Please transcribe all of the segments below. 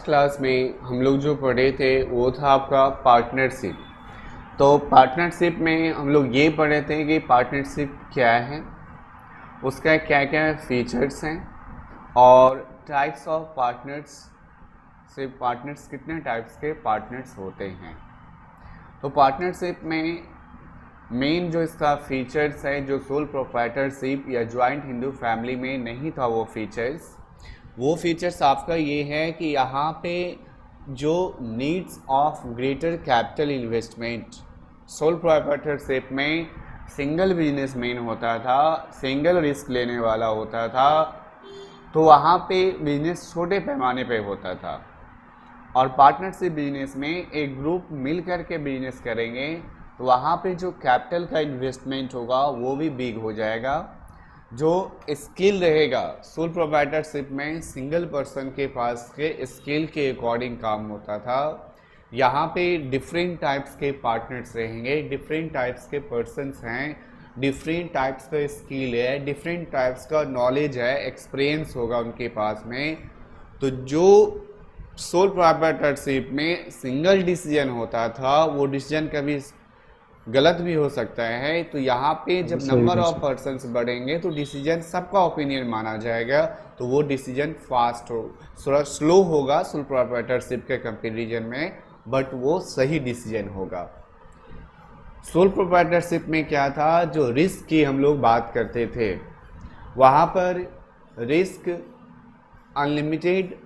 Class में हम लोग जो पढ़े थे वो था आपका पार्टनरशिप। तो पार्टनरशिप में हम लोग ये पढ़े थे कि पार्टनरशिप क्या है, उसका क्या क्या फीचर्स हैं और टाइप्स ऑफ पार्टनर्स। सिर्फ पार्टनर्स कितने टाइप्स के पार्टनर्स होते हैं। तो पार्टनरशिप में मेन जो इसका फीचर्स है, जो सोल प्रोप्राइटरशिप या जॉइंट हिंदू फैमिली में नहीं था वो फीचर्स आपका ये है कि यहाँ पे जो needs of greater capital investment, sole proprietorship में सिंगल बिजनेसमैन होता था, सिंगल रिस्क लेने वाला होता था, तो वहाँ पे बिजनेस छोटे पैमाने पे होता था। और पार्टनरशिप बिजनेस में एक ग्रुप मिल कर के बिजनेस करेंगे तो वहाँ पे जो कैपिटल का इन्वेस्टमेंट होगा वो भी बिग हो जाएगा। जो स्किल रहेगा, सोल प्रोप्राइटरशिप में सिंगल पर्सन के पास के स्किल के अकॉर्डिंग काम होता था। यहाँ पे डिफरेंट टाइप्स के पार्टनर्स रहेंगे, डिफरेंट टाइप्स के पर्सन्स हैं, डिफरेंट टाइप्स का स्किल है, डिफरेंट टाइप्स का नॉलेज है, एक्सपीरियंस होगा उनके पास में। तो जो सोल प्रोप्राइटरशिप में सिंगल डिसीजन होता था वो डिसीजन कभी गलत भी हो सकता है। तो यहाँ पे जब सही नंबर में ऑफ सही। पर्सन्स बढ़ेंगे तो डिसीजन सबका ओपिनियन माना जाएगा, तो वो डिसीजन फास्ट हो, थोड़ा स्लो होगा सोल प्रोप्राइटरशिप के कंपेरिजन में, बट वो सही डिसीजन होगा। सोल प्रोप्राइटरशिप में क्या था, जो रिस्क की हम लोग बात करते थे वहाँ पर रिस्क अनलिमिटेड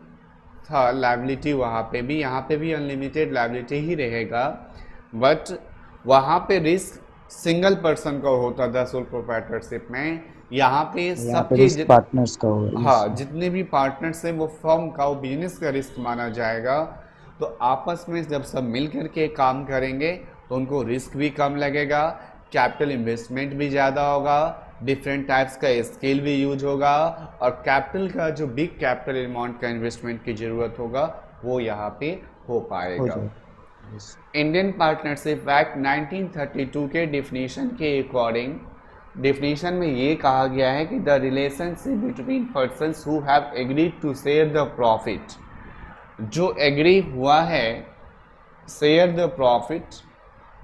था, लायबिलिटी वहाँ पे भी, यहाँ पे भी अनलिमिटेड लायबिलिटी ही रहेगा, बट वहाँ पे रिस्क सिंगल पर्सन का होता था सोल प्रोप्राइटरशिप में। यहाँ पे यहाँ पे सबके रिस्क पार्टनर्स का होगा हाँ, जितने भी पार्टनर्स हैं वो फर्म का, वो बिजनेस का रिस्क माना जाएगा। तो आपस में जब सब मिल करके काम करेंगे तो उनको रिस्क भी कम लगेगा, कैपिटल इन्वेस्टमेंट भी ज़्यादा होगा, डिफरेंट टाइप्स का स्किल भी यूज होगा, और कैपिटल का जो बिग कैपिटल अमाउंट का इन्वेस्टमेंट की ज़रूरत होगा वो यहाँ पे हो हो पाएगा। जाएगा। यस। इंडियन पार्टनरशिप एक्ट 1932 के डिफिनीशन के अकॉर्डिंग, डिफिनीशन में ये कहा गया है कि the relationship between persons who have agreed to share the profit, जो एग्री हुआ है शेयर द प्रॉफिट,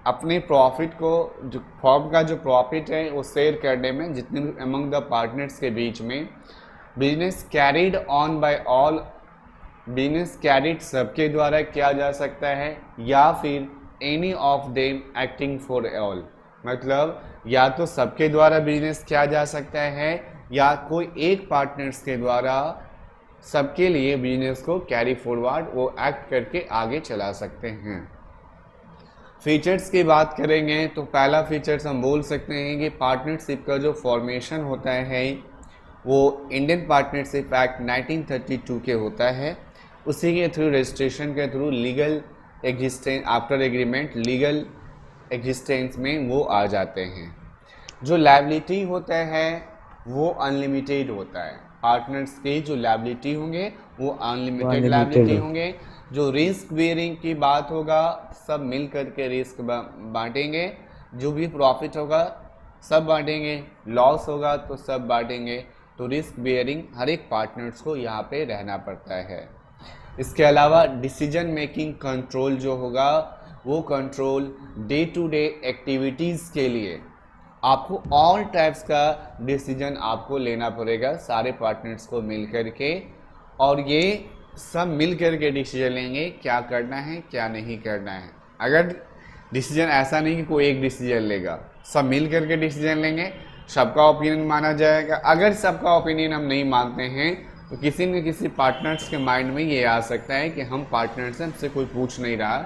अपने प्रॉफिट को, जो फर्म का जो प्रॉफिट है वो शेयर करने में जितने भी अमंग द पार्टनर्स के बीच में, business carried on by all, business carried सबके द्वारा किया जा सकता है, या फिर any of them acting for all, मतलब या तो सबके द्वारा बिजनेस किया जा सकता है या कोई एक पार्टनर्स के द्वारा सबके लिए बिजनेस को कैरी फॉरवर्ड वो एक्ट करके आगे चला सकते हैं। फीचर्स की बात करेंगे तो पहला फीचर्स हम बोल सकते हैं कि पार्टनरशिप का जो फॉर्मेशन होता है वो इंडियन पार्टनरशिप एक्ट 1932 के होता है। उसी के थ्रू, रजिस्ट्रेशन के through legal existence, after agreement legal existence में वो आ जाते हैं। जो लायबिलिटी होता है वो अनलिमिटेड होता है, पार्टनर्स के जो लायबिलिटी होंगे वो वो अनलिमिटेड अनलिमिटेड लायबिलिटी हो। होंगे। जो रिस्क बेयरिंग की बात होगा, सब मिल करके रिस्क बांटेंगे, जो भी प्रॉफिट होगा सब बांटेंगे, लॉस होगा तो सब बांटेंगे। तो रिस्क बेयरिंग हर एक पार्टनर्स को यहाँ पे रहना पड़ता है। इसके अलावा डिसीजन मेकिंग कंट्रोल जो होगा वो control day to day activities के लिए आपको ऑल टाइप्स का डिसीजन आपको लेना पड़ेगा सारे पार्टनर्स को मिल करके, और ये सब मिल करके डिसीजन लेंगे क्या करना है क्या नहीं करना है। अगर डिसीजन ऐसा नहीं कि कोई एक डिसीजन लेगा, सब मिल करके डिसीजन लेंगे, सबका ओपिनियन माना जाएगा। अगर सबका ओपिनियन हम नहीं मानते हैं तो किसी न किसी पार्टनर्स के माइंड में ये आ सकता है कि हम पार्टनर्स हैं, हमसे कोई पूछ नहीं रहा,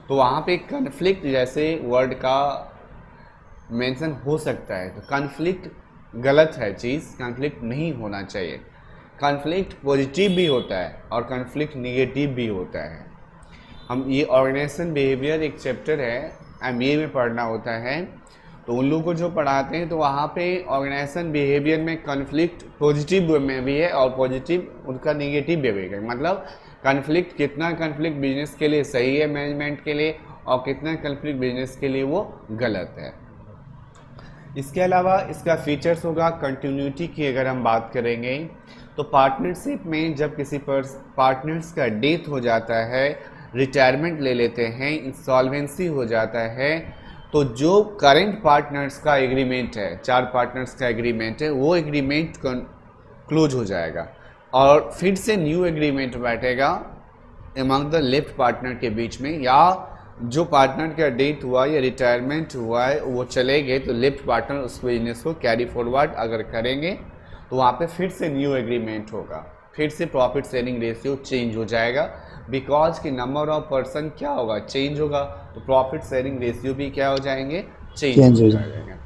तो वहाँ पे कन्फ्लिक्ट जैसे वर्ड का मेंशन हो सकता है। तो कन्फ्लिक्ट गलत है चीज़, कन्फ्लिक्ट नहीं होना चाहिए। कन्फ्लिक्ट पॉजिटिव भी होता है और कन्फ्लिक्ट निगेटिव भी होता है। हम ये ऑर्गेनाइजेशन बिहेवियर एक चैप्टर है, एमबीए में पढ़ना होता है, तो उन लोगों को जो पढ़ाते हैं तो वहाँ पे ऑर्गेनाइजेशन बिहेवियर में कन्फ्लिक्ट पॉजिटिव में भी है और पॉजिटिव उनका निगेटिव भी है। मतलब कन्फ्लिक्ट, कितना कन्फ्लिक्ट बिजनेस के लिए सही है मैनेजमेंट के लिए और कितना कन्फ्लिक्ट बिजनेस के लिए वो गलत है। इसके अलावा इसका फीचर्स होगा कंटिन्यूटी की। अगर हम बात करेंगे तो पार्टनरशिप में जब किसी पार्टनर्स का डेथ हो जाता है, रिटायरमेंट ले लेते हैं, इंसॉल्वेंसी हो जाता है, तो जो करंट पार्टनर्स का एग्रीमेंट है, 4 पार्टनर्स का एग्रीमेंट है, वो एग्रीमेंट क्लोज हो जाएगा और फिर से न्यू एग्रीमेंट बैठेगा अमंग द लेफ्ट पार्टनर के बीच में, या जो पार्टनर का डेथ हुआ या रिटायरमेंट हुआ है वो चले गए तो लेफ्ट पार्टनर उस बिजनेस को कैरी फॉरवर्ड अगर करेंगे तो वहाँ पे फिर से न्यू एग्रीमेंट होगा, फिर से प्रॉफिट शेयरिंग रेशियो चेंज हो जाएगा, बिकॉज कि नंबर ऑफ पर्सन क्या होगा, चेंज होगा, तो प्रॉफिट शेयरिंग रेशियो भी क्या हो जाएंगे, चेंज हो जाएगा।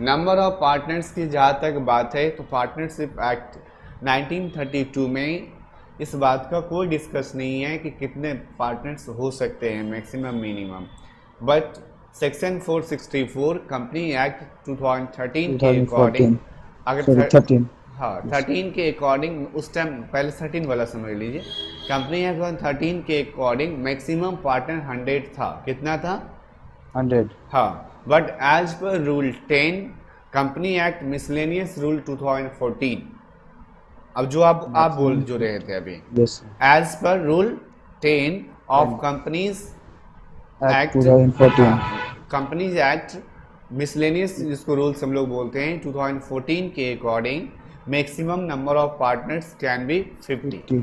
नंबर ऑफ पार्टनर्स की जहाँ तक बात है तो पार्टनरशिप एक्ट 1932 में इस बात का कोई डिस्कस नहीं है कि कितने पार्टनर्स हो सकते हैं, maximum minimum, but section 464 company act 2013 के अकॉर्डिंग, अगर 13 के अकॉर्डिंग, उस टाइम पहले 13 वाला समझ लीजिए, कंपनी एक्ट 2013 के अकॉर्डिंग मैक्सिमम पार्टनर 100 था। कितना था? 100। हाँ, but as per rule 10 company act miscellaneous rule 2014, अब जो आप बोल जो रहे थे अभी, as per rule 10 of companies act 2014, companies act miscellaneous जिसको रूल्स हम लोग बोलते हैं 2014 के according maximum number of partners can be 50।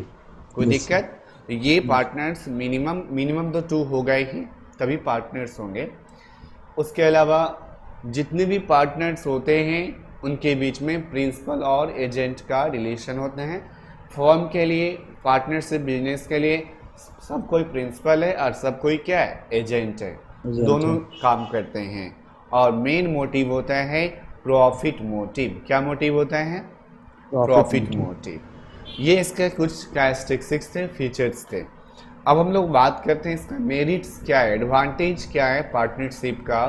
कोई दिक्कत? ये पार्टनर्स मिनिमम तो 2 हो गए ही, तभी पार्टनर्स होंगे। उसके अलावा जितने भी पार्टनर्स होते हैं उनके बीच में प्रिंसिपल और एजेंट का रिलेशन होते हैं। फर्म के लिए, पार्टनरशिप बिजनेस के लिए सब कोई प्रिंसिपल है और सब कोई क्या है, एजेंट है, दोनों काम करते हैं। और मेन मोटिव होता है प्रॉफिट मोटिव। क्या मोटिव होता है? Profit motive. ये इसके कुछ कैरेक्टरिस्टिक्स थे, फीचर्स थे। अब हम लोग बात करते हैं इसका मेरिट्स क्या है, एडवांटेज क्या है पार्टनरशिप का।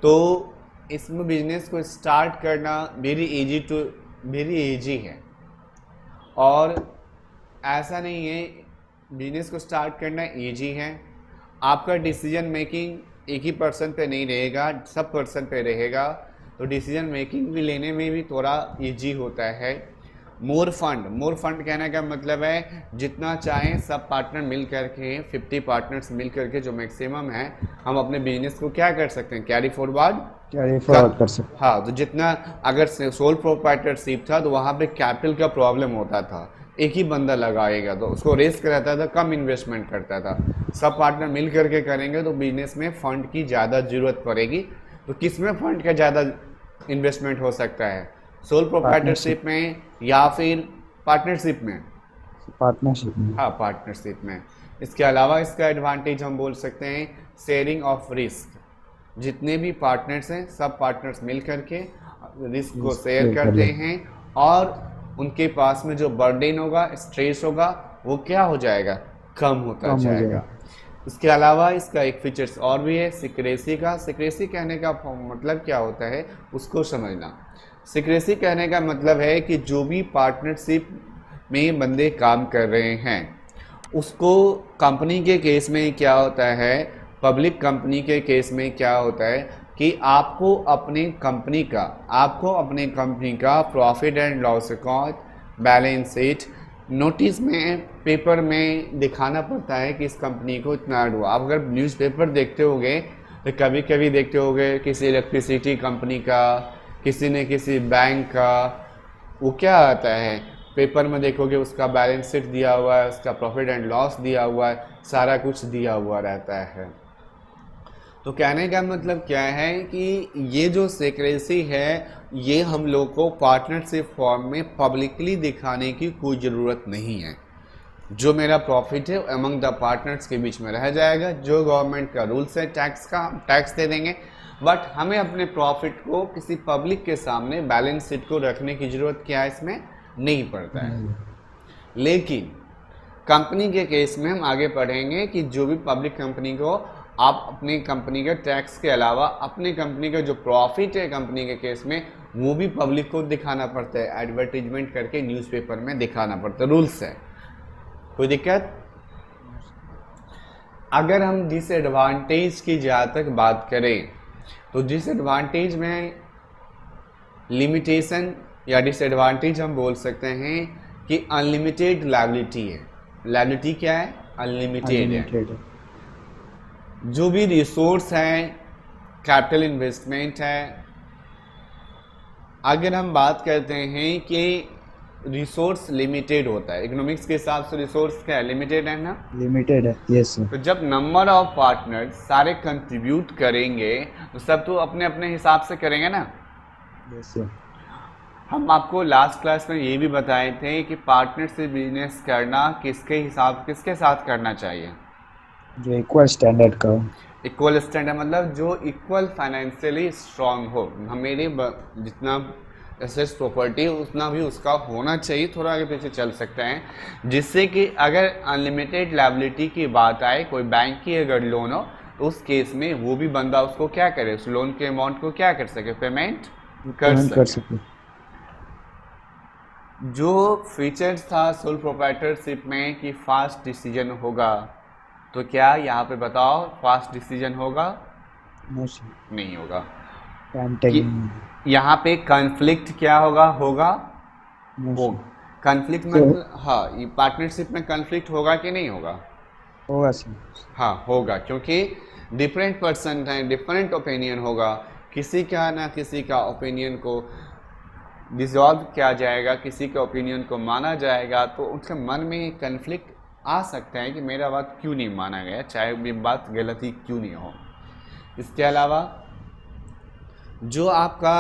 तो इसमें बिजनेस को स्टार्ट करना वेरी इजी है, और ऐसा नहीं है, बिजनेस को स्टार्ट करना इजी है। आपका डिसीजन मेकिंग एक ही पर्सन पे नहीं रहेगा, सब पर्सन पे रहेगा, तो डिसीजन मेकिंग भी लेने में भी थोड़ा इजी होता है। मोर फंड कहने का मतलब है जितना चाहें सब पार्टनर मिल करके, 50 पार्टनर्स मिल करके जो मैक्सिमम है, हम अपने बिजनेस को क्या कर सकते हैं, कैरी फॉरवर्ड कर सकते हैं। हाँ, तो जितना अगर सोल प्रोप्राइटरशिप था तो वहाँ पे कैपिटल का प्रॉब्लम होता था, एक ही बंदा लगाएगा तो उसको रिस्क रहता था, कम इन्वेस्टमेंट करता था। सब पार्टनर मिल करके करेंगे तो बिजनेस में फंड की ज़्यादा ज़रूरत पड़ेगी। तो किस में फंड का ज़्यादा इन्वेस्टमेंट हो सकता है, सोल प्रोप्राइटरशिप में या फिर पार्टनरशिप में? हाँ, पार्टनरशिप में। इसके अलावा इसका एडवांटेज हम बोल सकते हैं शेयरिंग ऑफ रिस्क। जितने भी पार्टनर्स हैं सब पार्टनर्स मिल करके रिस्क को शेयर करते हैं, और उनके पास में जो बर्डन होगा, स्ट्रेस होगा, वो क्या हो जाएगा, कम होता जाएगा। इसके अलावा इसका एक फीचर्स और भी है सिक्रेसी का। सिक्रेसी कहने का मतलब क्या होता है उसको समझना। सिक्रेसी कहने का मतलब है कि जो भी पार्टनरशिप में बंदे काम कर रहे हैं उसको, कंपनी के केस में क्या होता है, पब्लिक कंपनी के केस में क्या होता है कि आपको अपने कंपनी का profit and loss account, balance sheet notice में, पेपर में दिखाना पड़ता है कि इस कंपनी को इतना हुआ। आप अगर न्यूज़पेपर देखते होंगे तो कभी कभी देखते होंगे किसी इलेक्ट्रिसिटी कंपनी का, किसी ने किसी बैंक का, वो क्या आता है पेपर में देखोगे उसका बैलेंस शीट दिया हुआ है, उसका प्रॉफिट एंड लॉस दिया हुआ है, सारा कुछ दिया हुआ रहता है। तो कहने का मतलब क्या है कि ये जो सीक्रेसी है ये हम लोग को पार्टनरशिप फॉर्म में पब्लिकली दिखाने की कोई ज़रूरत नहीं है। जो मेरा प्रॉफिट है अमंग द पार्टनर्स के बीच में रह जाएगा, जो गवर्नमेंट का रूल्स है टैक्स दे देंगे, बट हमें अपने प्रॉफिट को किसी पब्लिक के सामने बैलेंस शीट को रखने की ज़रूरत क्या है, इसमें नहीं पड़ता है। लेकिन कंपनी के केस में हम आगे पढ़ेंगे कि जो भी पब्लिक कंपनी को आप अपनी कंपनी के टैक्स के अलावा अपनी कंपनी का जो प्रॉफिट है कंपनी के केस में वो भी पब्लिक को दिखाना पड़ता है, एडवर्टीजमेंट करके न्यूज़पेपर में दिखाना पड़ता है, रूल्स है। कोई दिक्कत? अगर हम डिसएडवांटेज की जहाँ तक बात करें तो डिसएडवांटेज में लिमिटेशन या डिसएडवांटेज हम बोल सकते हैं कि अनलिमिटेड लायबिलिटी है। लायबिलिटी क्या है? अनलिमिटेड है। अनलिमिटेड है। जो भी रिसोर्स है, कैपिटल इन्वेस्टमेंट है, अगर हम बात करते हैं कि रिसोर्स लिमिटेड होता है, इकोनॉमिक्स के हिसाब से रिसोर्स क्या है? लिमिटेड है ना। लिमिटेड है, यस सर। तो जब नंबर ऑफ पार्टनर सारे कंट्रीब्यूट करेंगे तो सब तो अपने अपने हिसाब से करेंगे ना। Yes sir. हम आपको लास्ट क्लास में ये भी बताए थे कि पार्टनर से बिजनेस करना किसके साथ करना चाहिए? जो इक्वल स्टैंडर्ड का हो। इक्वल स्टैंडर्ड मतलब जो इक्वल फाइनेंशियली स्ट्रांग हो। मेरे जितना एसेट्स प्रॉपर्टी उतना भी उसका होना चाहिए, थोड़ा आगे पीछे चल सकते हैं, जिससे कि अगर अनलिमिटेड लायबिलिटी की बात आए, कोई बैंक की अगर लोन हो तो उस केस में वो भी बंदा उसको क्या करे, उस लोन के अमाउंट को क्या कर सके, पेमेंट कर सके। जो फीचर्स था सोल प्रोप्राइटरशिप में कि फास्ट डिसीजन होगा, तो क्या यहाँ पे बताओ फास्ट डिसीजन होगा? नहीं होगा। कि यहाँ पे कॉन्फ्लिक्ट क्या होगा? कॉन्फ्लिक्ट मतलब हाँ, ये पार्टनरशिप में कॉन्फ्लिक्ट होगा कि नहीं होगा? होगा सर। हाँ होगा, क्योंकि डिफरेंट पर्सन हैं, डिफरेंट ओपिनियन होगा, किसी का ना किसी का ओपिनियन को डिसॉल्व किया जाएगा, किसी के ओपिनियन को माना जाएगा, तो उनके मन में कन्फ्लिक्ट आ सकता है कि मेरा बात क्यों नहीं माना गया, चाहे मेरी बात गलती क्यों नहीं हो। इसके अलावा जो आपका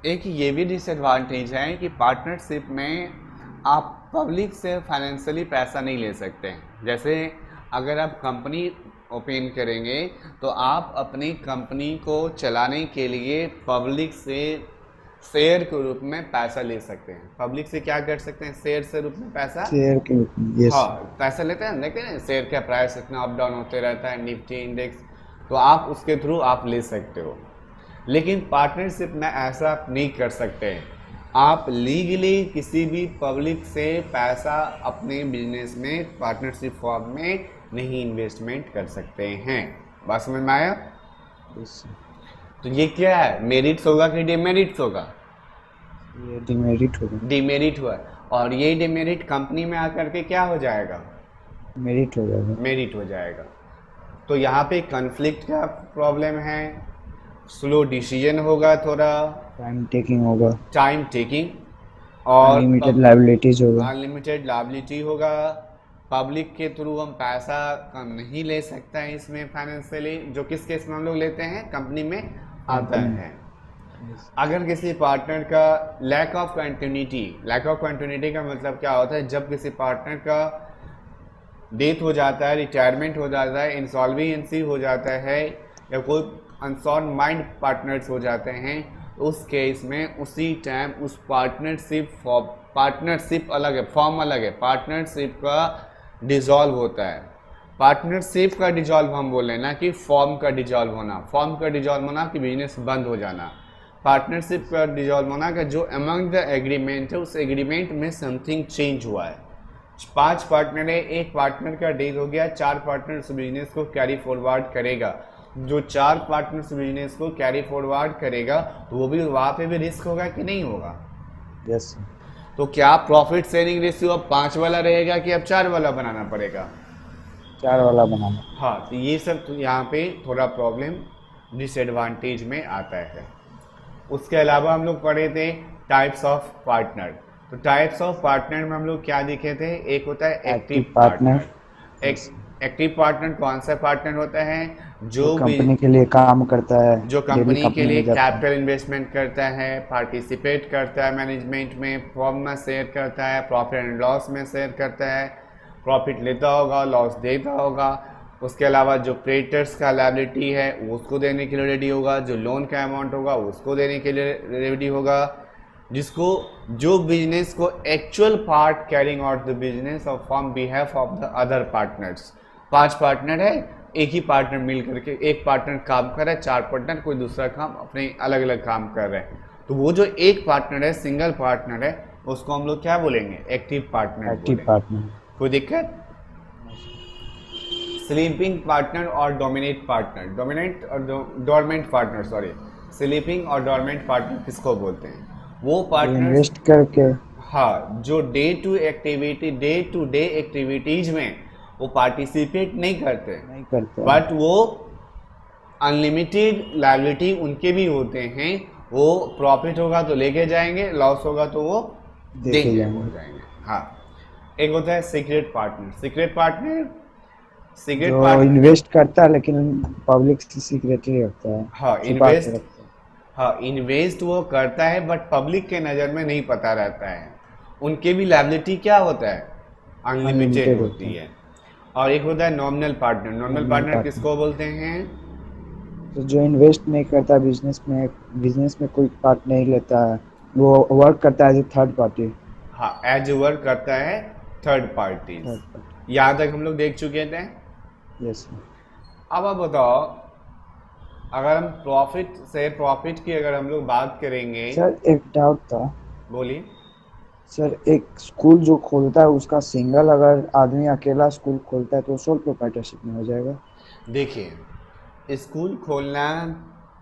एक ये भी डिसएडवांटेज है कि पार्टनरशिप में आप पब्लिक से फाइनेंशियली पैसा नहीं ले सकते हैं। जैसे अगर आप कंपनी ओपन करेंगे तो आप अपनी कंपनी को चलाने के लिए पब्लिक से शेयर के रूप में पैसा ले सकते हैं। पब्लिक से क्या कर सकते हैं? शेयर से रूप में पैसा, शेयर के रूप में, यस। हाँ पैसा लेते हैं, देखते हैं शेयर का प्राइस इतना अप डाउन होते रहता है, निफ्टी इंडेक्स, तो आप उसके थ्रू आप ले सकते हो। लेकिन पार्टनरशिप में ऐसा आप नहीं कर सकते हैं। आप लीगली किसी भी पब्लिक से पैसा अपने बिजनेस में पार्टनरशिप फॉर्म में नहीं इन्वेस्टमेंट कर सकते हैं। बात समझ में आया? तो ये क्या है, मेरिट्स होगा कि डिमेरिट्स होगा? ये डिमेरिट होगा। डिमेरिट हुआ, और ये डिमेरिट कंपनी में आकर के क्या हो जाएगा? मेरिट हो जाएगा। मेरिट हो जाएगा। तो यहाँ पे कॉन्फ्लिक्ट का प्रॉब्लम है, स्लो डिसीजन होगा, थोड़ा टाइम टेकिंग होगा, टाइम टेकिंग, और अनलिमिटेड लायबिलिटीज होगा, अनलिमिटेड लायबिलिटी होगा। पब्लिक के थ्रू हम पैसा कम नहीं ले सकते हैं इसमें फाइनेंशियली, जो किस केस में हम लोग लेते हैं, कंपनी में आता है। अगर किसी पार्टनर का लैक ऑफ कंटिन्यूटी का मतलब क्या होता है? जब किसी पार्टनर का डेथ हो जाता है, रिटायरमेंट हो जाता है, इंसॉल्वेंसी हो जाता है, या कोई अनसॉल्व माइंड पार्टनर्स हो जाते हैं, तो उस केस में उसी टाइम उस पार्टनरशिप अलग है, फॉर्म अलग है, पार्टनरशिप का डिसॉल्व होता है। पार्टनरशिप का डिसॉल्व हम बोले ना कि फॉर्म का डिसॉल्व होना, फॉर्म का डिसॉल्व होना कि बिजनेस बंद हो जाना, पार्टनरशिप का डिसॉल्व होना का जो अमंग द एग्रीमेंट है, उस एग्रीमेंट में समथिंग चेंज हुआ है। 5 पार्टनर है, एक पार्टनर का डेथ हो गया, 4 पार्टनर उस बिजनेस को कैरी फॉरवर्ड करेगा। जो 4 पार्टनर्स बिजनेस को कैरी फॉरवर्ड करेगा, तो वो भी वहाँ पे भी रिस्क होगा कि नहीं होगा? यस। तो क्या प्रॉफिट शेयरिंग रेशियो अब 5 वाला रहेगा कि अब 4 वाला बनाना पड़ेगा? 4 वाला बनाना। हाँ, तो ये सब तो यहाँ पे थोड़ा प्रॉब्लम डिसएडवांटेज में आता है। उसके अलावा हम लोग पढ़े थे टाइप्स ऑफ पार्टनर। तो टाइप्स ऑफ पार्टनर में हम लोग क्या देखे थे? एक होता है एक्टिव पार्टनर। एक्टिव पार्टनर कौन सा पार्टनर होता है? जो कंपनी के लिए काम करता है, जो कंपनी के लिए कैपिटल इन्वेस्टमेंट करता है, पार्टिसिपेट करता है मैनेजमेंट में, फॉर्म में शेयर करता है, प्रॉफिट एंड लॉस में शेयर करता है, प्रॉफिट लेता होगा, लॉस देता होगा। उसके अलावा जो क्रेडिटर्स का लायबिलिटी है वो उसको देने के लिए रेडी होगा, जो लोन का अमाउंट होगा उसको देने के लिए रेडी होगा, जिसको जो बिजनेस को actual part carrying out the business और form behalf of the other partners. 5 partner है, एक ही पार्टनर मिल करके, एक पार्टनर काम कर रहा है, 4 पार्टनर कोई दूसरा काम अपने अलग अलग काम कर रहे हैं, तो वो जो एक पार्टनर है, सिंगल पार्टनर है, उसको हम लोग क्या बोलेंगे? Active partner. Active partner. कोई दिक्कत? स्लीपिंग पार्टनर और डोमिनेट पार्टनर, डोमिनेंट और डोरमेंट पार्टनर, सॉरी, स्लीपिंग और डॉर्मेंट पार्टनर किसको बोलते हैं? वो जो पार्टनर्स, इन्वेस्ट करके हाँ, जो डे टू डे एक्टिविटीज में वो पार्टिसिपेट नहीं करते, नहीं करता है, बट वो अनलिमिटेड लायबिलिटी उनके भी होते हैं। वो प्रॉफिट होगा तो लेके जाएंगे, लॉस होगा तो वो देखे देंगे, हो जाएंगे। जाएंगे। हाँ, एक होता है सीक्रेट पार्टनर। सीक्रेट जो पार्टनर इन्वेस्ट करता है लेकिन पब्लिक से सीक्रेटली रखता है, हाँ छुपा के इन्वेस्ट, रखता है। हाँ इन्वेस्ट वो करता है बट पब्लिक के नज़र में नहीं पता रहता है। उनके भी लायबिलिटी क्या होता है? अनलिमिटेड अनलिमिटेड होता होती है। है। और एक होता है nominal partner. Nominal nominal partner partner किसको बोलते हैं? तो जो इन्वेस्ट नहीं करता बिजनेस में कोई पार्ट नहीं लेता है, वो वर्क करता है एज ए थर्ड पार्टी। हाँ, एज वर्क करता है थर्ड पार्टीज। Third party. यहाँ तक हम लोग देख चुके थे। यस अब आप बताओ, अगर हम प्रॉफिट की अगर हम लोग बात करेंगे। सर, एक डाउट था। बोलिए। सर, एक स्कूल जो खोलता है उसका सिंगल अगर आदमी अकेला स्कूल खोलता है तो सोल प्रोप्राइटरशिप में हो जाएगा? देखिए, स्कूल खोलना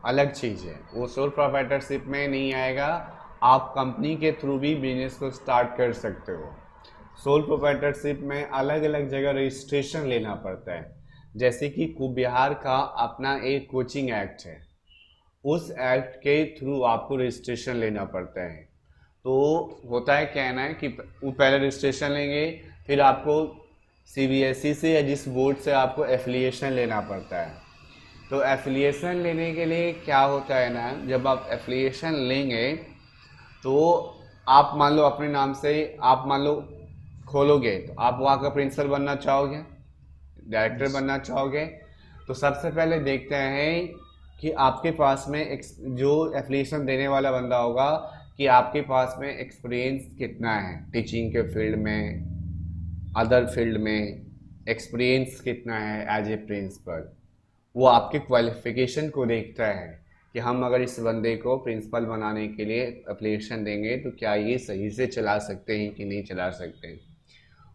अलग चीज़ है, वो सोल प्रोप्राइटरशिप में नहीं आएगा। आप कंपनी के थ्रू भी बिजनेस को स्टार्ट कर सकते हो। सोल प्रोप्राइटरशिप में अलग अलग जगह रजिस्ट्रेशन लेना पड़ता है। जैसे कि बिहार का अपना एक कोचिंग एक्ट है, उस एक्ट के थ्रू आपको रजिस्ट्रेशन लेना पड़ता है। तो होता है, कहना है कि वो पहले रजिस्ट्रेशन लेंगे, फिर आपको सीबीएसई से या जिस बोर्ड से आपको एफिलिएशन लेना पड़ता है। तो एफिलिएशन लेने के लिए क्या होता है ना, जब आप एफिलिएशन लेंगे तो आप मान लो अपने नाम से आप मान लो खोलोगे, तो आप वहाँ का प्रिंसिपल बनना चाहोगे, डायरेक्टर यस। बनना चाहोगे। तो सबसे पहले देखते हैं कि आपके पास में जो एफिलिएशन देने वाला बंदा होगा, कि आपके पास में एक्सपीरियंस कितना है टीचिंग के फील्ड में, अदर फील्ड में एक्सपीरियंस कितना है एज ए प्रिंसिपल। वो आपके क्वालिफिकेशन को देखता है कि हम अगर इस बंदे को प्रिंसिपल बनाने के लिए एप्लीकेशन देंगे तो क्या ये सही से चला सकते हैं कि नहीं चला सकते हैं।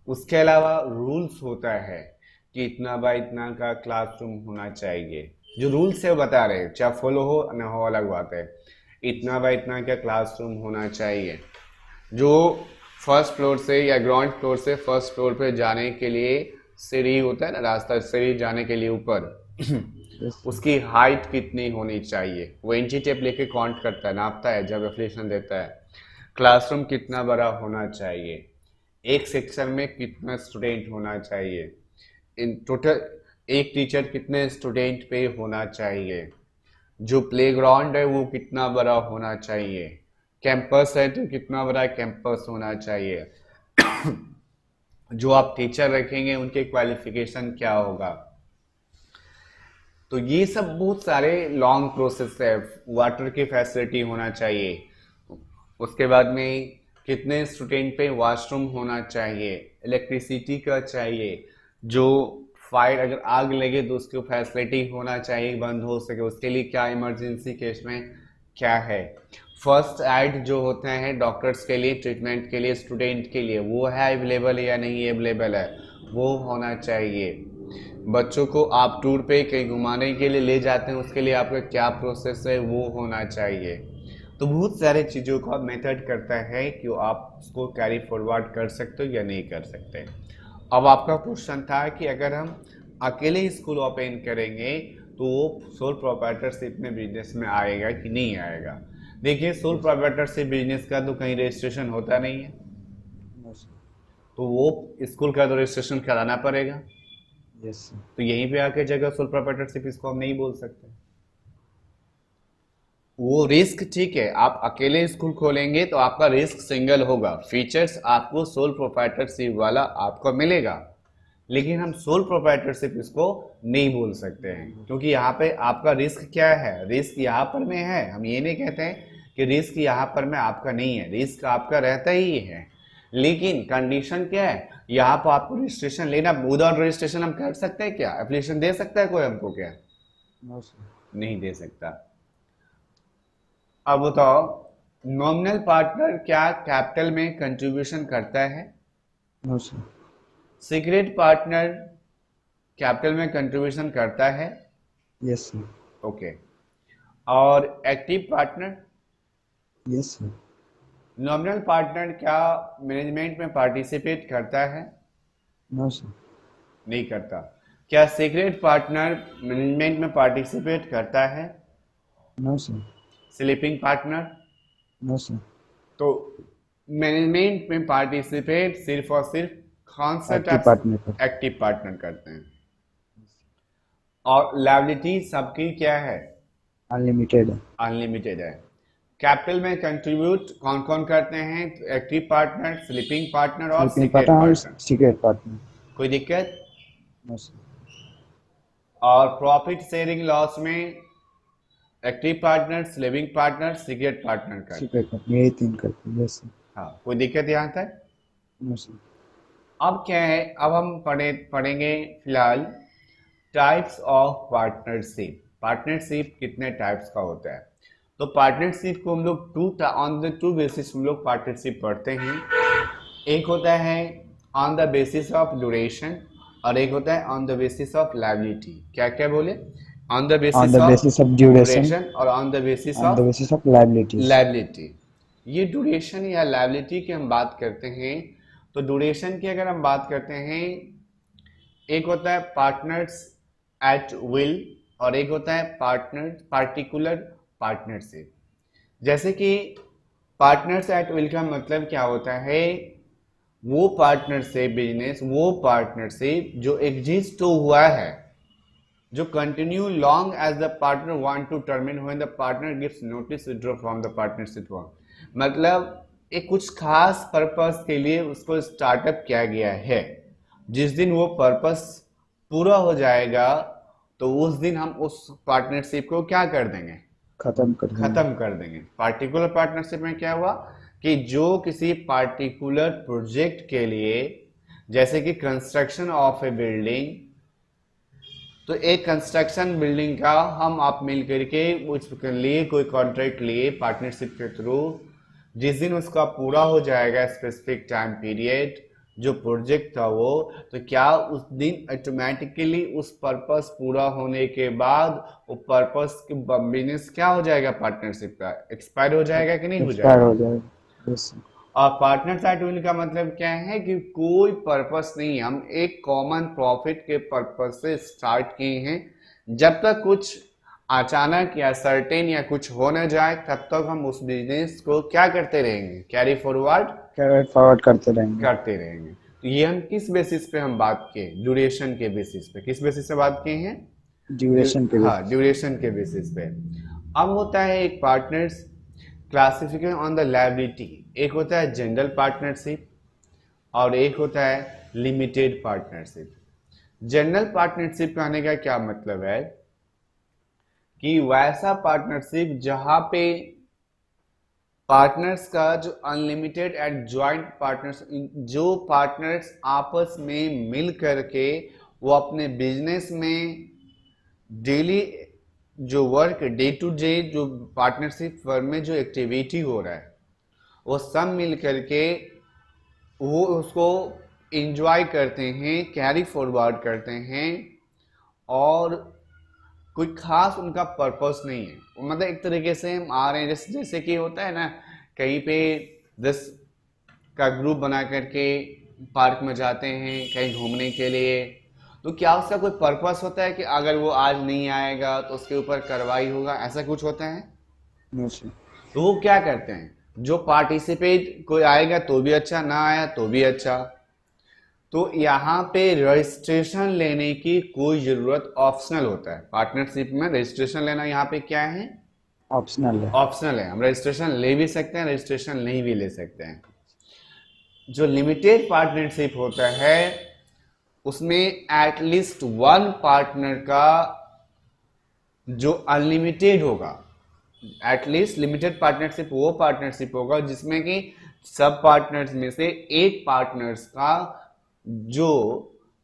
उसके अलावा रूल्स होता है कि इतना बाय इतना का क्लासरूम होना चाहिए। जो रूल्स है वो बता रहे हैं, चाहे फॉलो हो ना हो अलग बात है। इतना बाय इतना का क्लासरूम होना चाहिए। जो फर्स्ट फ्लोर से या ग्राउंड फ्लोर से फर्स्ट फ्लोर पे जाने के लिए सीढ़ी होता है ना, रास्ता, सीढ़ी जाने के लिए ऊपर यस सर। उसकी हाइट कितनी होनी चाहिए, वो इंची टेप लेके काउंट करता है, नापता है जब एप्लीकेशन देता है। क्लासरूम कितना बड़ा होना चाहिए, एक सेक्शन में कितना स्टूडेंट होना चाहिए, इन टोटल एक टीचर कितने स्टूडेंट पे होना चाहिए, जो प्लेग्राउंड है वो कितना बड़ा होना चाहिए, कैंपस है तो कितना बड़ा कैंपस होना चाहिए, जो आप टीचर रखेंगे उनके क्वालिफिकेशन क्या होगा। तो ये सब बहुत सारे लॉन्ग प्रोसेस है। वाटर की फैसिलिटी होना चाहिए, उसके बाद में कितने स्टूडेंट पे वॉशरूम होना चाहिए, इलेक्ट्रिसिटी का चाहिए, जो फायर अगर आग लगे तो उसकी फैसिलिटी होना चाहिए, बंद हो सके, उसके लिए क्या इमरजेंसी केस में क्या है। फर्स्ट एड जो होते हैं डॉक्टर्स के लिए, ट्रीटमेंट के लिए, स्टूडेंट के लिए, वो है अवेलेबल या नहीं अवेलेबल है, वो होना चाहिए। बच्चों को आप टूर पे कहीं घुमाने के लिए ले जाते हैं, उसके लिए आपका क्या प्रोसेस है वो होना चाहिए। तो बहुत सारे चीज़ों का मेथड करता है कि आप उसको कैरी फॉरवर्ड कर सकते हो या नहीं कर सकते। अब आपका क्वेश्चन था कि अगर हम अकेले स्कूल ओपन करेंगे तो वो सोल प्रोप्राइटरशिप में बिजनेस में आएगा कि नहीं आएगा। देखिए, सोल यस। प्रोप्राइटरशिप बिजनेस का तो कहीं रजिस्ट्रेशन होता नहीं है, नो सर। तो वो स्कूल का तो रजिस्ट्रेशन कराना पड़ेगा। Yes sir. तो यहीं पे आके जगह सोल प्रोप्राइटरशिप इसको हम नहीं बोल सकते। वो रिस्क ठीक है, आप अकेले स्कूल खोलेंगे तो आपका रिस्क सिंगल होगा, फीचर्स आपको सोल प्रोप्राइटरशिप वाला आपको मिलेगा। लेकिन हम सोल प्रोप्राइटरशिप इसको नहीं बोल सकते हैं, क्योंकि यहाँ पे आपका रिस्क क्या है, रिस्क यहाँ पर में है। हम ये नहीं कहते हैं कि रिस्क यहाँ पर में आपका नहीं है, रिस्क आपका रहता ही है। लेकिन कंडीशन क्या है, यहाँ पर आपको रजिस्ट्रेशन लेना, विदाउट रजिस्ट्रेशन हम कर सकते हैं क्या, एप्लीकेशन दे सकता है कोई हमको क्या? No sir. नहीं दे सकता। अब बताओ, नॉमिनल पार्टनर क्या कैपिटल में कंट्रीब्यूशन करता है? No sir. Secret partner capital में कंट्रीब्यूशन करता है? Yes sir. ओके। और active partner. Yes sir. Nominal partner क्या मैनेजमेंट में पार्टिसिपेट करता है? No sir. नहीं करता। क्या सीक्रेट पार्टनर मैनेजमेंट में पार्टिसिपेट करता है? No sir. Sleeping partner. No sir. तो मैनेजमेंट में पार्टिसिपेट सिर्फ और सिर्फ कौन सा एक्टिव पार्टनर टाइप? पर। एक्टिव पार्टनर करते हैं। और लायबिलिटी सबकी क्या है? अनलिमिटेड है। अनलिमिटेड है। कैपिटल में कंट्रीब्यूट कौन कौन करते हैं? एक्टिव पार्टनर, स्लीपिंग पार्टनर और स्लीपिंग सीक्रेट पार्टनर और पार्टनर। Secret partner. कोई दिक्कत? No sir. और प्रॉफिट शेयरिंग लॉस में active partner, sleeping partner, secret partner करते हैं। सीक्रेट पार्टनर, यही 3 करते हैं। Yes sir. हाँ, कोई दिक्कत यहाँ तक? No sir. अब क्या है, अब हम पढ़ेंगे फिलहाल टाइप्स ऑफ पार्टनरशिप। पार्टनरशिप कितने टाइप्स का होता है? तो पार्टनरशिप को हम लोग ऑन द टू बेसिस हम लोग पार्टनरशिप पढ़ते हैं। एक होता है on the basis of duration और एक होता है on the basis of liability. क्या क्या बोले? On the on basis the of basis of duration, duration और on the basis on the of basis of liabilities. Liability. ये ड्यूरेशन या लायबिलिटी की हम बात करते हैं। तो ड्यूरेशन की अगर हम बात करते हैं, एक होता है पार्टनर्स एट विल और एक होता है पार्टिकुलर पार्टनरशिप। जैसे कि पार्टनर्स एट विल का मतलब क्या होता है? वो पार्टनरशिप बिजनेस, वो पार्टनरशिप जो एग्जिस्ट तो हुआ है, जो continue long as the partner want to terminate when the partner gives notice withdraw from the partnership firm. मतलब एक कुछ खास पर्पस के लिए उसको स्टार्टअप किया गया है। जिस दिन वो पर्पस पूरा हो जाएगा तो उस दिन हम उस पार्टनरशिप को क्या कर देंगे? खत्म कर देंगे। खत्म कर देंगे। पार्टिकुलर पार्टनरशिप में क्या हुआ कि जो किसी पार्टिकुलर प्रोजेक्ट के लिए, जैसे कि कंस्ट्रक्शन ऑफ ए बिल्डिंग, तो एक कंस्ट्रक्शन बिल्डिंग का हम आप मिल करके उसके लिए कोई कॉन्ट्रैक्ट लिए पार्टनरशिप के थ्रू, जिस दिन उसका पूरा हो जाएगा स्पेसिफिक टाइम पीरियड जो प्रोजेक्ट था वो, तो क्या उस दिन ऑटोमेटिकली उस पर्पस पूरा होने के बाद वो पर्पस के बिजनेस क्या हो जाएगा? पार्टनरशिप का एक्सपायर हो जाएगा कि नहीं हो एक्सपायर जाएगा? हो जाएगा। Yes sir. और पार्टनर साइड विल का मतलब क्या है कि कोई पर्पस नहीं, हम एक कॉमन प्रॉफिट के पर्पस से स्टार्ट किए हैं। जब तक कुछ अचानक या सर्टेन या कुछ हो न जाए तब तक हम उस बिजनेस को क्या करते रहेंगे? कैरी फॉरवर्ड कैरी फॉरवर्ड करते रहेंगे। करते रहेंगे। तो ये हम किस बेसिस पे हम बात किए? ड्यूरेशन के बेसिस पे। किस बेसिस पे बात किए हैं? ड्यूरेशन के हाँ, बेसिस। ड्यूरेशन के बेसिस पे। अब होता है एक partners classification on the liability. एक होता है जनरल पार्टनरशिप और एक होता है लिमिटेड पार्टनरशिप। जनरल पार्टनरशिप कहने का क्या मतलब है कि वैसा पार्टनरशिप जहां पे पार्टनर्स का जो अनलिमिटेड एंड ज्वाइंट पार्टनर्स, जो पार्टनर्स आपस में मिल करके वो अपने बिजनेस में डेली जो वर्क डे टू डे जो पार्टनरशिप फर्म में जो एक्टिविटी हो रहा है वो सब मिल करके वो उसको इंजॉय करते हैं, कैरी फॉरवर्ड करते हैं और कोई खास उनका पर्पस नहीं है। मतलब एक तरीके से हम आ रहे हैं, जैसे कि होता है ना कहीं पे 10 का ग्रुप बना करके पार्क में जाते हैं कहीं घूमने के लिए, तो क्या उसका कोई पर्पस होता है कि अगर वो आज नहीं आएगा तो उसके ऊपर कार्रवाई होगा, ऐसा कुछ होता है? No sir. तो वो क्या करते हैं, जो पार्टिसिपेट कोई आएगा तो भी अच्छा, ना आया तो भी अच्छा। तो यहाँ पे रजिस्ट्रेशन लेने की कोई ज़रूरत ऑप्शनल होता है। पार्टनरशिप में रजिस्ट्रेशन लेना यहाँ पे क्या है? ऑप्शनल है। ऑप्शनल है। हम रजिस्ट्रेशन ले भी सकते हैं, रजिस्ट्रेशन नहीं भी ले सकते हैं। जो लिमिटेड पार्टनरशिप होता है उसमें एटलीस्ट वन पार्टनर का जो अनलिमिटेड होगा, एटलीस्ट लिमिटेड पार्टनरशिप वो पार्टनरशिप होगा जिसमें कि सब पार्टनर्स में से एक पार्टनर्स का जो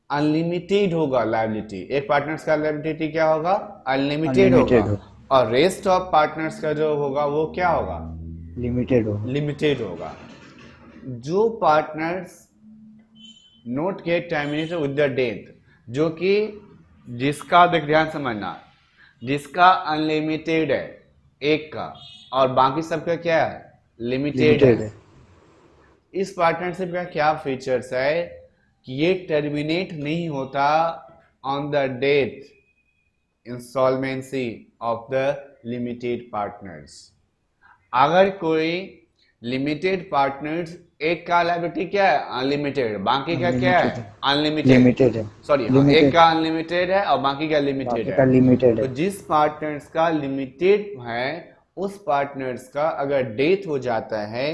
अनलिमिटेड होगा लायबिलिटी, एक पार्टनर्स का लायबिलिटी क्या होगा? अनलिमिटेड होगा। अनलिमिटेड हो। और रेस्ट ऑफ पार्टनर्स का जो होगा वो क्या होगा? लिमिटेड हो। लिमिटेड होगा। जो partners not get terminated with the death, जो कि जिसका देख ध्यान समझना, जिसका अनलिमिटेड है एक का, और बाकी सबका क्या है, लिमिटेड लिमिटेड है। है। इस पार्टनरशिप का क्या फीचर्स है कि ये टर्मिनेट नहीं होता on the date insolvency of the limited partners. अगर कोई लिमिटेड पार्टनर्स, एक का लायबिलिटी क्या है, अनलिमिटेड, बाकी का क्या है, अनलिमिटेड है। अनलिमिटेड, लिमिटेड है। सॉरी हाँ, एक लिमिटेड। का अनलिमिटेड है और बाकी का लिमिटेड बाकी है। का लिमिटेड तो है। जिस पार्टनर्स का लिमिटेड है, उस पार्टनर्स का अगर डेथ हो जाता है,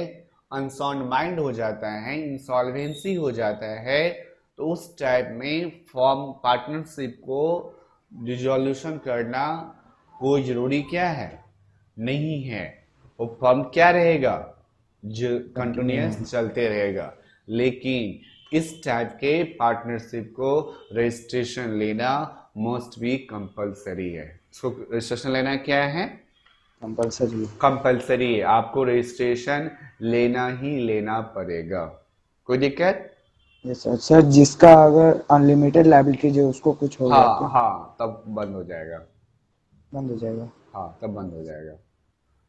अनसाउंड माइंड हो जाता है, इंसॉल्वेंसी हो जाता है, तो उस टाइप में फॉर्म पार्टनरशिप को डिसॉल्यूशन करना कोई जरूरी क्या है, नहीं है। वो फर्म क्या रहेगा, जो कंटिन्यू कंटिन्यूस है। चलते रहेगा। लेकिन इस टाइप के पार्टनरशिप को रजिस्ट्रेशन लेना मोस्ट बी कंपलसरी है। इसको रजिस्ट्रेशन लेना क्या है, कंपल्सरी। कंपलसरी है, आपको रजिस्ट्रेशन लेना ही लेना पड़ेगा। कोई दिक्कत? Yes sir. सर जिसका अगर अनलिमिटेड लायबिलिटीज है उसको कुछ हो गया हाँ क्या? हाँ, तब बंद हो जाएगा। बंद हो जाएगा। हाँ, तब बंद हो जाएगा।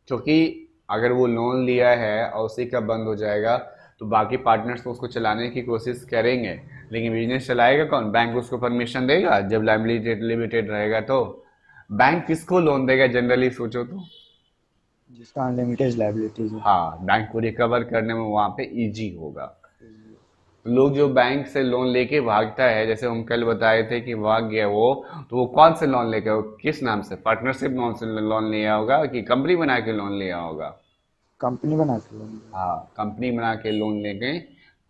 क्योंकि अगर वो लोन लिया है और उसी का बंद हो जाएगा, तो बाकी पार्टनर्स तो उसको चलाने की कोशिश करेंगे, लेकिन बिजनेस चलाएगा कौन, बैंक उसको परमिशन देगा जब लायबिलिटी लिमिटेड रहेगा तो। बैंक किसको लोन देगा जनरली, सोचो तो। जिसका अनलिमिटेड लायबिलिटीज है। हाँ, बैंक को रिकवर करने में वहां पे इजी होगा। लोग जो बैंक से लोन लेके भागता है, जैसे हम कल बताए थे कि भाग गया वो, तो वो कौन से लोन लेके, वो किस नाम से, पार्टनरशिप लोन से लोन लिया होगा कि कंपनी बना के लोन लिया होगा। कंपनी बना के लोगे। हाँ, कंपनी बना के लोन लेके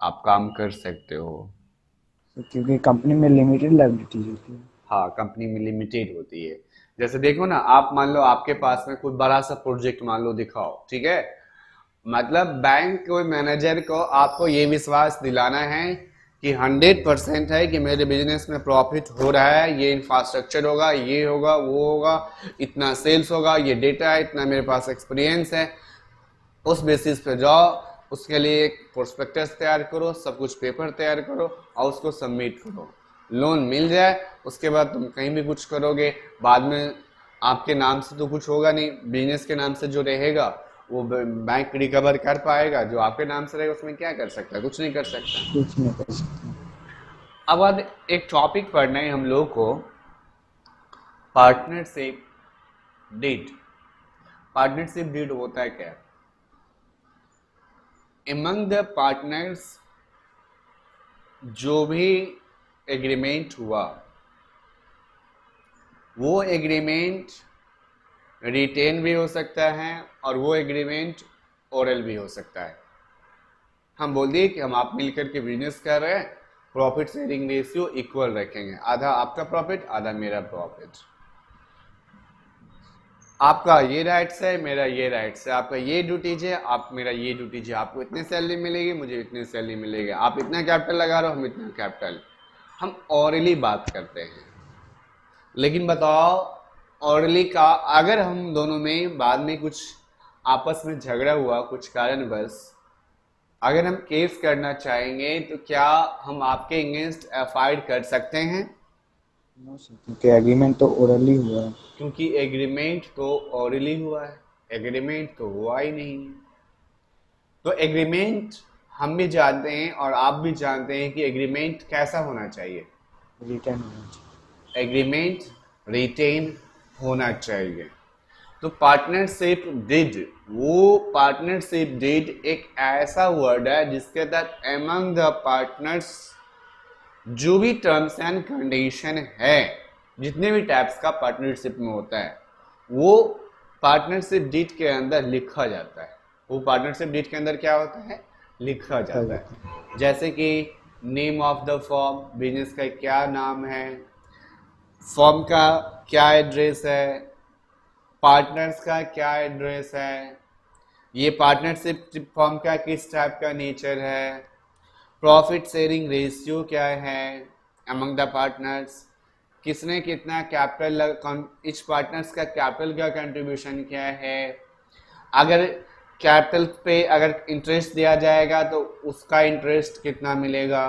आप काम कर सकते हो। क्योंकि कंपनी में लिमिटेड लायबिलिटीज होती है। हाँ, कंपनी में लिमिटेड होती है। जैसे देखो ना, आप मान लो आपके पास में कोई बड़ा सा प्रोजेक्ट मान लो दिखाओ, ठीक है, मतलब बैंक कोई मैनेजर को आपको ये विश्वास दिलाना है कि 100% है कि मेरे बिजनेस में प्रॉफिट हो रहा है, ये इंफ्रास्ट्रक्चर होगा, ये होगा, वो होगा, इतना सेल्स होगा, ये डेटा है, इतना मेरे पास एक्सपीरियंस है। उस बेसिस पे जाओ, उसके लिए एक प्रोस्पेक्टस तैयार करो, सब कुछ पेपर तैयार करो और उसको सबमिट करो। लोन मिल जाए, उसके बाद तुम कहीं भी कुछ करोगे, बाद में आपके नाम से तो कुछ होगा नहीं, बिजनेस के नाम से जो रहेगा वो बैंक रिकवर कर पाएगा, जो आपके नाम से रहेगा उसमें क्या कर सकता है, कुछ नहीं कर सकता। कुछ नहीं कर सकते। अब आज एक टॉपिक पढ़ना है हम लोग को, पार्टनरशिप डीड। पार्टनरशिप डीड होता है क्या, एमंग द पार्टनर्स जो भी एग्रीमेंट हुआ, वो एग्रीमेंट रिटेन भी हो सकता है और वो एग्रीमेंट ओरल भी हो सकता है। हम बोल दिए कि हम आप मिलकर के बिजनेस कर रहे हैं, प्रॉफिट शेयरिंग रेशियो इक्वल रखेंगे, आधा आपका प्रॉफिट आधा मेरा प्रॉफिट, आपका ये राइट्स है मेरा ये राइट्स है, आपका ये ड्यूटीज है आप मेरा ये ड्यूटीज है, आपको इतनी सैलरी मिलेगी मुझे इतनी सैलरी मिलेगी, आप इतना कैपिटल लगा रहे हो हम इतना कैपिटल। हम ऑरली बात करते हैं। लेकिन बताओ, ऑरली का अगर हम दोनों में बाद में कुछ आपस में झगड़ा हुआ कुछ कारणवश, अगर हम केस करना चाहेंगे तो क्या हम आपके अगेंस्ट एफआईआर कर सकते हैं? नो सर, क्योंकि एग्रीमेंट तो ओरली हुआ है। क्योंकि एग्रीमेंट तो ऑरली हुआ है, एग्रीमेंट तो हुआ ही नहीं है। तो एग्रीमेंट हम भी जानते हैं और आप भी जानते हैं कि एग्रीमेंट कैसा होना चाहिए, रिटर्न होना चाहिए। एग्रीमेंट रिटेन होना चाहिए। तो पार्टनरशिप डीड, वो पार्टनरशिप डीड एक ऐसा वर्ड है जिसके तहत एमंग द पार्टनर्स जो भी टर्म्स एंड कंडीशन है, जितने भी टाइप्स का पार्टनरशिप में होता है, वो पार्टनरशिप डीड के अंदर लिखा जाता है। वो पार्टनरशिप डीड के अंदर क्या होता है, लिखा लिखा जाता जाता है। जैसे कि name of the firm, business का क्या नाम है, फर्म का क्या एड्रेस है, पार्टनर्स का क्या एड्रेस है, ये पार्टनरशिप फर्म का किस टाइप का नेचर है, प्रॉफिट शेयरिंग रेशियो क्या है अमंग द पार्टनर्स, किसने कितना कैपिटल, इच पार्टनर्स का कैपिटल का कंट्रीब्यूशन क्या है, अगर कैपिटल पे अगर इंटरेस्ट दिया जाएगा तो उसका इंटरेस्ट कितना मिलेगा,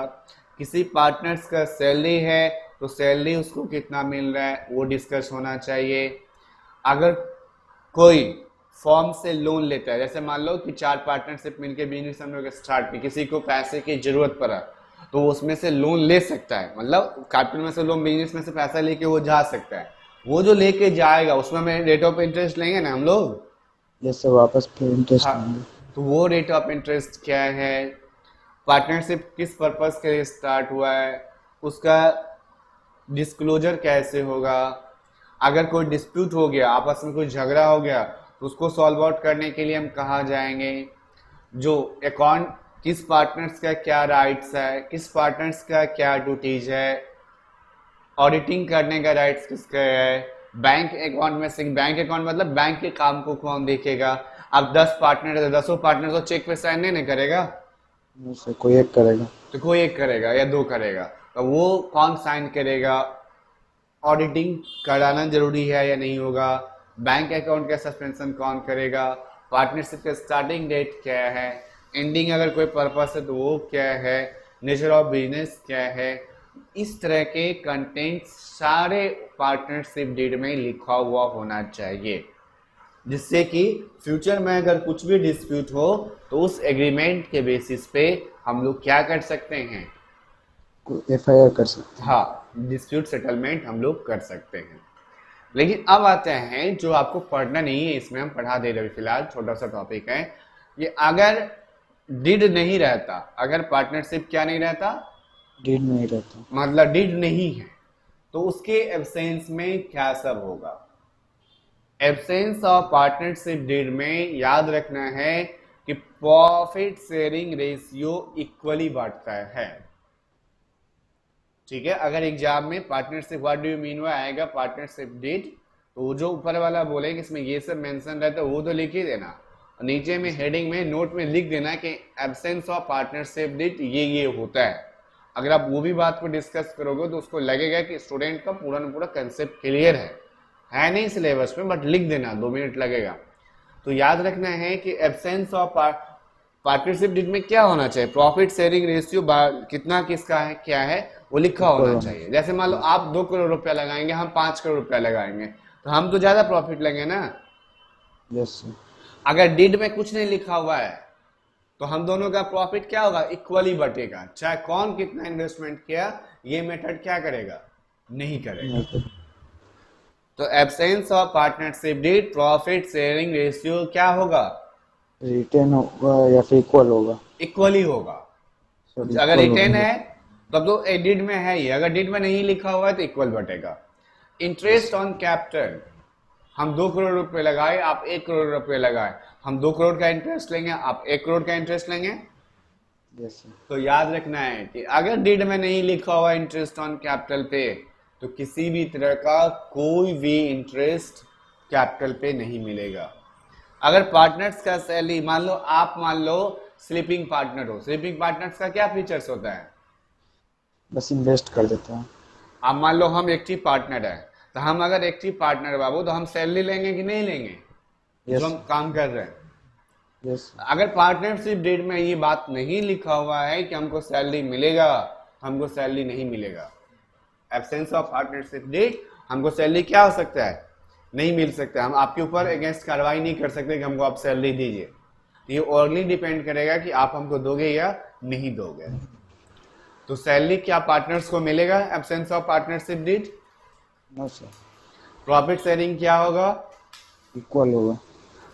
किसी पार्टनर्स का सैलरी है तो सैलरी उसको कितना मिल रहा है वो डिस्कस होना चाहिए। अगर कोई फॉर्म से लोन लेता है। जैसे मान लो कि 4 पार्टनरशिप मिलकर बिजनेस हम लोग स्टार्ट की, किसी को पैसे की जरूरत पड़ा तो वो उसमें से लोन ले सकता है, मतलब कैपिटल में से लोन, बिजनेस में से पैसा लेके वो जा सकता है। वो जो लेके जाएगा उसमें हमें रेट ऑफ इंटरेस्ट लेंगे ना हम लोग। जैसे वापस फिर इंटरेस्ट हाँ, लेंगे। तो वो रेट ऑफ इंटरेस्ट क्या है, पार्टनरशिप किस पर्पस के लिए स्टार्ट हुआ है, उसका डिस्क्लोजर कैसे होगा, अगर कोई डिस्प्यूट हो गया, आपस में कोई झगड़ा हो गया तो उसको सॉल्व आउट करने के लिए हम कहाँ जाएंगे, जो अकाउंट, किस पार्टनर्स का क्या राइट्स है, किस पार्टनर्स का क्या ड्यूटीज है, ऑडिटिंग करने का राइट्स किसका है, बैंक अकाउंट में से, बैंक अकाउंट मतलब बैंक के काम को कौन देखेगा। अब 10 पार्टनर है, 10 पार्टनर तो चेक पे साइन नहीं करेगा, उससे कोई एक करेगा। तो कोई एक करेगा या 2 करेगा, तो वो कौन साइन करेगा, ऑडिटिंग कराना जरूरी है या नहीं होगा, बैंक अकाउंट का सस्पेंशन कौन करेगा, पार्टनरशिप का स्टार्टिंग डेट क्या है, एंडिंग अगर कोई पर्पस है तो वो क्या है, नेचर ऑफ बिजनेस क्या है। इस तरह के कंटेंट सारे पार्टनरशिप डीड में लिखा हुआ होना चाहिए, जिससे कि फ्यूचर में अगर कुछ भी डिस्प्यूट हो तो उस एग्रीमेंट के बेसिस पे हम लोग क्या कर सकते हैं, FIR कर सकते हैं। हाँ, डिस्प्यूट सेटलमेंट हम लोग कर सकते हैं। लेकिन अब आते हैं जो आपको पढ़ना नहीं है, इसमें हम पढ़ा दे रहे हैं, फिलहाल छोटा सा टॉपिक है ये। अगर डिड नहीं रहता, अगर पार्टनरशिप क्या नहीं रहता, डीड नहीं रहता, मतलब डिड नहीं है, तो उसके एब्सेंस में क्या सब होगा। एब्सेंस ऑफ पार्टनरशिप डीड में याद रखना है कि प्रॉफिट शेयरिंग रेशियो इक्वली बांटता है। ठीक है, अगर एग्जाम में partnership what do you mean हुआ आएगा पार्टनरशिप डीड, तो वो जो ऊपर वाला बोलेगा इसमें ये सब मेंशन रहता है वो तो लिख ही देना, और नीचे में हेडिंग में नोट में लिख देना कि एब्सेंस ऑफ पार्टनरशिप डीड ये होता है। अगर आप वो भी बात को डिस्कस करोगे तो उसको लगेगा कि स्टूडेंट का पूरा ना पूरा कंसेप्ट क्लियर है नहीं सिलेबस में, बट लिख देना, 2 मिनट लगेगा। तो याद रखना है कि एब्सेंस ऑफ पार्टनरशिप डीड में क्या होना चाहिए, प्रॉफिट शेयरिंग रेशियो कितना किसका है क्या है वो लिखा होना चाहिए। जैसे मान लो आप 2 करोड़ रुपया लगाएंगे, हम 5 करोड़ रुपया लगाएंगे, तो हम तो ज्यादा प्रॉफिट लेंगे ना। यस। अगर डीड में कुछ नहीं लिखा हुआ है तो हम दोनों का प्रॉफिट क्या होगा, इक्वली बटेगा, चाहे कौन कितना इन्वेस्टमेंट किया, ये मेथड क्या करेगा, नहीं करेगा। तो absence of partnership deed profit sharing ratio क्या होगा, रिटेन होगा या फिर इक्वल होगा, इक्वली होगा। सॉरी अगर रिटेन है तब तो डीड में है ही, अगर डीड में नहीं लिखा हुआ है तो इक्वल बटेगा। इंटरेस्ट ऑन कैपिटल, हम 2 करोड़ रुपए लगाए, आप 1 करोड़ रुपए लगाए, हम 2 करोड़ का इंटरेस्ट लेंगे, आप 1 करोड़ का इंटरेस्ट लेंगे। यस। तो याद रखना है कि अगर डीड में नहीं लिखा हुआ इंटरेस्ट ऑन कैपिटल पे तो किसी भी तरह का कोई भी इंटरेस्ट कैपिटल पे नहीं मिलेगा। अगर पार्टनर्स का सैलरी, मान लो स्लीपिंग पार्टनर हो, स्लीपिंग पार्टनर्स का क्या फीचर्स होता है, बस इन्वेस्ट कर देता है। अब मान लो हम एक्टिव पार्टनर है, तो हम अगर एक्टिव पार्टनर बाबू तो हम सैलरी लेंगे कि नहीं लेंगे, Yes. जो हम काम कर रहे हैं। यस। अगर पार्टनरशिप डीड में ये बात नहीं लिखा हुआ है कि हमको सैलरी मिलेगा, हमको सैलरी नहीं मिलेगा। एब्सेंस ऑफ पार्टनरशिप डीड हमको सैलरी क्या हो सकता है, नहीं मिल सकता। हम आपके ऊपर अगेंस्ट कार्रवाई नहीं कर सकते कि हमको आप सैलरी दीजिए। ये ओनली डिपेंड करेगा कि आप हमको दोगे या नहीं दोगे। तो सैलरी क्या पार्टनर्स को मिलेगा absence of partnership deed. No sir. Profit sharing क्या होगा, इक्वल होगा।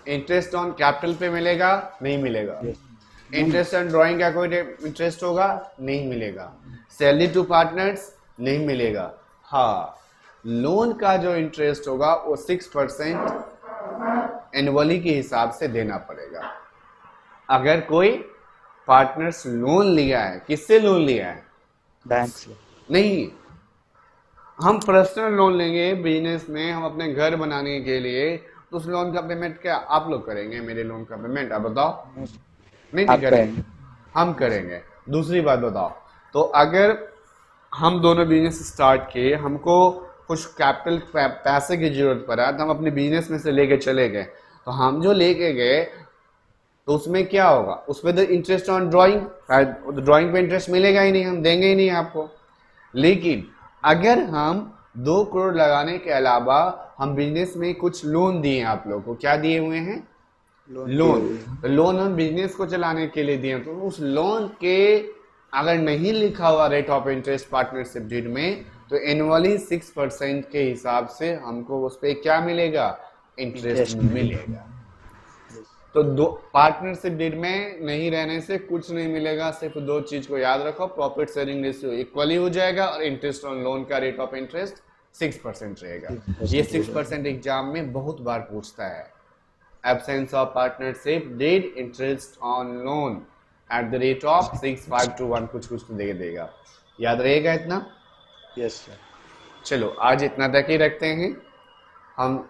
इंटरेस्ट ऑन कैपिटल पे मिलेगा, नहीं मिलेगा। Yes. इंटरेस्ट ऑन ड्राइंग का कोई इंटरेस्ट होगा, नहीं मिलेगा। सैलरी टू पार्टनर्स नहीं मिलेगा। हाँ, लोन का जो इंटरेस्ट होगा वो 6% एनुअली के हिसाब से देना पड़ेगा। अगर कोई पार्टनर्स लोन लिया है, किससे लोन लिया है, बैंक से नहीं, हम पर्सनल लोन लेंगे बिजनेस में, हम अपने घर बनाने के लिए, तो उस लोन का पेमेंट क्या आप लोग करेंगे, मेरे लोन का पेमेंट आप बताओ, नहीं आप करेंगे, हम करेंगे। दूसरी बात बताओ, तो अगर हम दोनों बिजनेस स्टार्ट किए, हमको कुछ कैपिटल पैसे की जरूरत पड़ा, तो हम अपने बिजनेस में से लेके चले गए, तो हम जो लेके गए तो उसमें क्या होगा, उसमें तो इंटरेस्ट ऑन ड्राइंग, ड्राइंग पे इंटरेस्ट मिलेगा ही नहीं, हम देंगे ही नहीं आपको। लेकिन अगर हम 2 करोड़ लगाने के अलावा हम बिजनेस में कुछ लोन दिए, आप लोगों को क्या दिए हुए हैं, लोन हम बिजनेस को चलाने के लिए दिए, तो उस लोन के अगर नहीं लिखा हुआ rate of interest partnership deed में, तो एनुअली 6% के हिसाब से हमको उस पर क्या मिलेगा, इंटरेस्ट मिलेगा। तो दो पार्टनरशिप डीड में नहीं रहने से कुछ नहीं मिलेगा, सिर्फ दो चीज को याद रखो, प्रॉफिट शेयरिंग रेशियो इक्वली हो जाएगा और इंटरेस्ट ऑन लोन का रेट ऑफ इंटरेस्ट 6% रहेगा। ये 6% एग्जाम में बहुत बार पूछता है। Absence of partnership deed, interest on loan at the rate of 6,521 कुछ कुछ तो देगा। याद रहेगा इतना? Yes sir. चलो आज इतना तक ही रखते हैं। हम